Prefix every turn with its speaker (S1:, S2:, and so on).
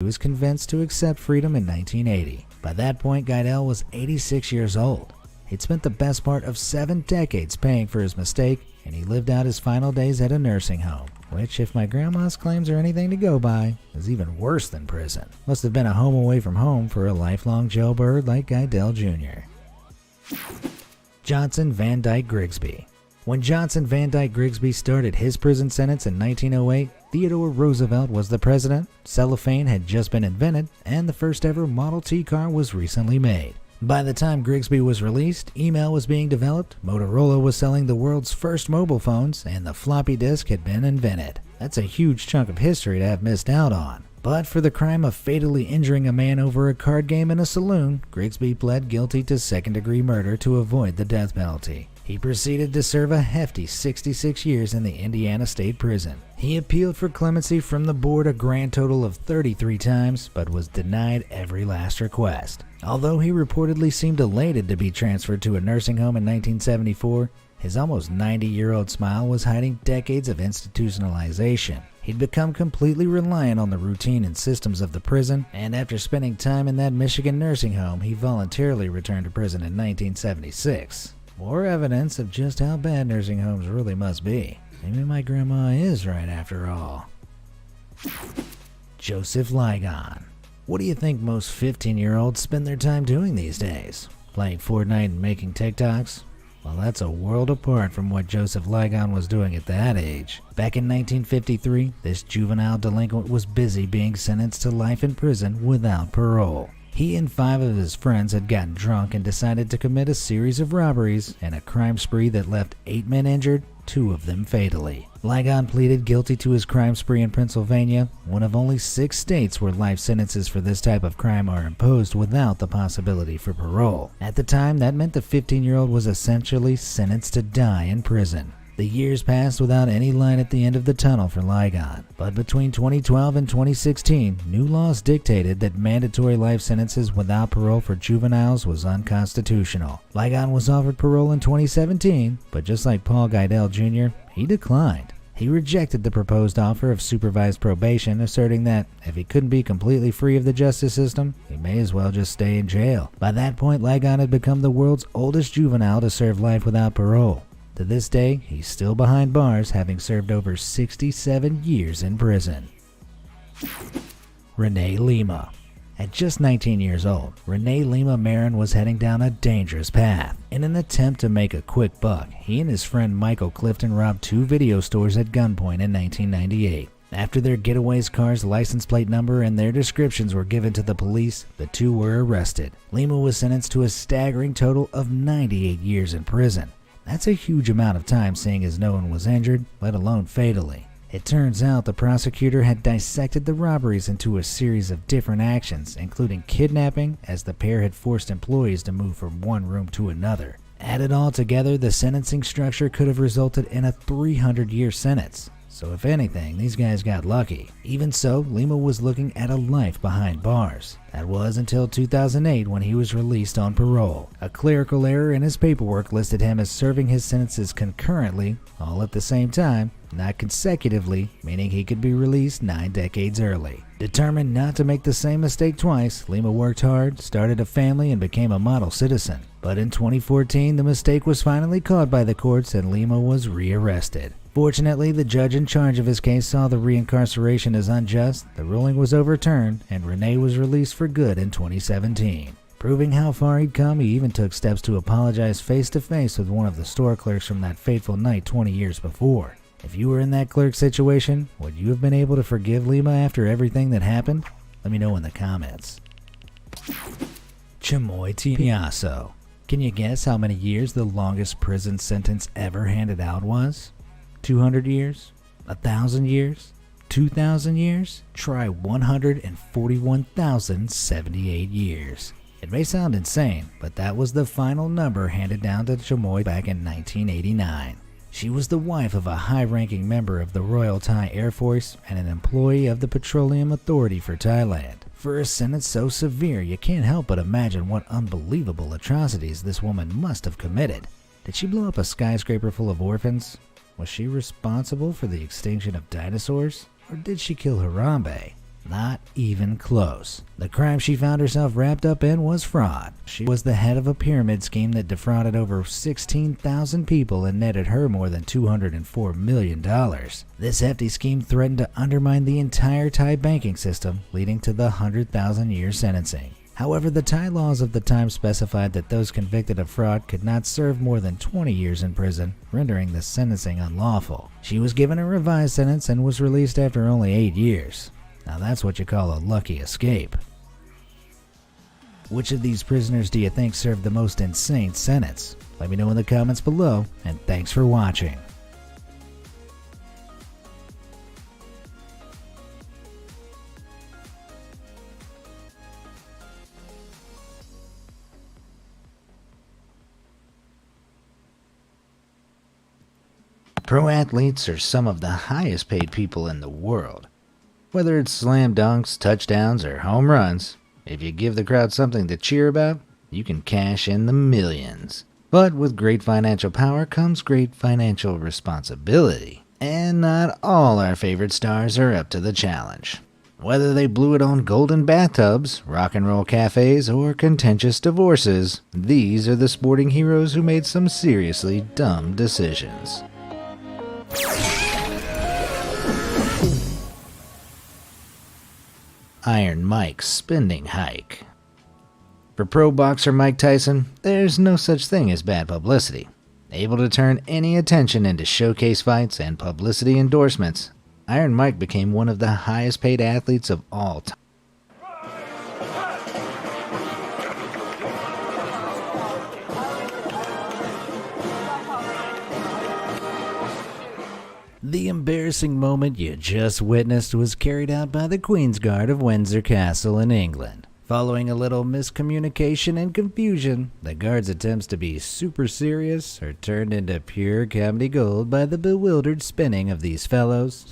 S1: He was convinced to accept freedom in 1980. By that point, Guidel was 86 years old. He'd spent the best part of 7 decades paying for his mistake, and he lived out his final days at a nursing home, which, if my grandma's claims are anything to go by, is even worse than prison. Must have been a home away from home for a lifelong jailbird like Guidel Jr. Johnson Van Dyke Grigsby. When Johnson Van Dyke Grigsby started his prison sentence in 1908, Theodore Roosevelt was the president, cellophane had just been invented, and the first ever Model T car was recently made. By the time Grigsby was released, email was being developed, Motorola was selling the world's first mobile phones, and the floppy disk had been invented. That's a huge chunk of history to have missed out on. But for the crime of fatally injuring a man over a card game in a saloon, Grigsby pled guilty to second-degree murder to avoid the death penalty. He proceeded to serve a hefty 66 years in the Indiana State Prison. He appealed for clemency from the board a grand total of 33 times, but was denied every last request. Although he reportedly seemed elated to be transferred to a nursing home in 1974, his almost 90-year-old smile was hiding decades of institutionalization. He'd become completely reliant on the routine and systems of the prison, and after spending time in that Michigan nursing home, he voluntarily returned to prison in 1976. More evidence of just how bad nursing homes really must be. Maybe my grandma is right after all. Joseph Ligon. What do you think most 15-year-olds spend their time doing these days? Playing Fortnite and making TikToks? Well, that's a world apart from what Joseph Ligon was doing at that age. Back in 1953, this juvenile delinquent was busy being sentenced to life in prison without parole. He and 5 of his friends had gotten drunk and decided to commit a series of robberies and a crime spree that left 8 men injured, 2 of them fatally. Ligon pleaded guilty to his crime spree in Pennsylvania, one of only 6 states where life sentences for this type of crime are imposed without the possibility for parole. At the time, that meant the 15-year-old was essentially sentenced to die in prison. The years passed without any light at the end of the tunnel for Ligon, but between 2012 and 2016, new laws dictated that mandatory life sentences without parole for juveniles was unconstitutional. Ligon was offered parole in 2017, but just like Paul Guidel Jr., he declined. He rejected the proposed offer of supervised probation, asserting that if he couldn't be completely free of the justice system, he may as well just stay in jail. By that point, Ligon had become the world's oldest juvenile to serve life without parole. To this day, he's still behind bars, having served over 67 years in prison. Renee Lima. At just 19 years old, Renee Lima Marin was heading down a dangerous path. In an attempt to make a quick buck, he and his friend Michael Clifton robbed 2 video stores at gunpoint in 1998. After their getaway's car's license plate number and their descriptions were given to the police, the 2 were arrested. Lima was sentenced to a staggering total of 98 years in prison. That's a huge amount of time, seeing as no one was injured, let alone fatally. It turns out the prosecutor had dissected the robberies into a series of different actions, including kidnapping, as the pair had forced employees to move from one room to another. Added all together, the sentencing structure could have resulted in a 300-year sentence. So if anything, these guys got lucky. Even so, Lima was looking at a life behind bars. That was until 2008 when he was released on parole. A clerical error in his paperwork listed him as serving his sentences concurrently, all at the same time, not consecutively, meaning he could be released 9 decades early. Determined not to make the same mistake twice, Lima worked hard, started a family, and became a model citizen. But in 2014, the mistake was finally caught by the courts and Lima was rearrested. Fortunately, the judge in charge of his case saw the reincarceration as unjust, the ruling was overturned, and Renee was released for good in 2017. Proving how far he'd come, he even took steps to apologize face-to-face with one of the store clerks from that fateful night 20 years before. If you were in that clerk situation, would you have been able to forgive Lima after everything that happened? Let me know in the comments. Chimoy Tiaso. Can you guess how many years the longest prison sentence ever handed out was? 200 years? 1,000 years? 2,000 years? Try 141,078 years. It may sound insane, but that was the final number handed down to Chimoy back in 1989. She was the wife of a high-ranking member of the Royal Thai Air Force and an employee of the Petroleum Authority for Thailand. For a sentence so severe, you can't help but imagine what unbelievable atrocities this woman must have committed. Did she blow up a skyscraper full of orphans? Was she responsible for the extinction of dinosaurs? Or did she kill Harambe? Not even close. The crime she found herself wrapped up in was fraud. She was the head of a pyramid scheme that defrauded over 16,000 people and netted her more than $204 million. This hefty scheme threatened to undermine the entire Thai banking system, leading to the 100,000-year sentencing. However, the Thai laws of the time specified that those convicted of fraud could not serve more than 20 years in prison, rendering the sentencing unlawful. She was given a revised sentence and was released after only 8 years. Now that's what you call a lucky escape. Which of these prisoners do you think served the most insane sentence? Let me know in the comments below, and thanks for watching. Pro athletes are some of the highest paid people in the world. Whether it's slam dunks, touchdowns, or home runs, if you give the crowd something to cheer about, you can cash in the millions. But with great financial power comes great financial responsibility. And not all our favorite stars are up to the challenge. Whether they blew it on golden bathtubs, rock and roll cafes, or contentious divorces, these are the sporting heroes who made some seriously dumb decisions. Iron Mike's spending hike. For pro boxer Mike Tyson, there's no such thing as bad publicity. Able to turn any attention into showcase fights and publicity endorsements, Iron Mike became one of the highest paid athletes of all time. The embarrassing moment you just witnessed was carried out by the Queen's Guard of Windsor Castle in England. Following a little miscommunication and confusion, the guard's attempts to be super serious are turned into pure comedy gold by the bewildered spinning of these fellows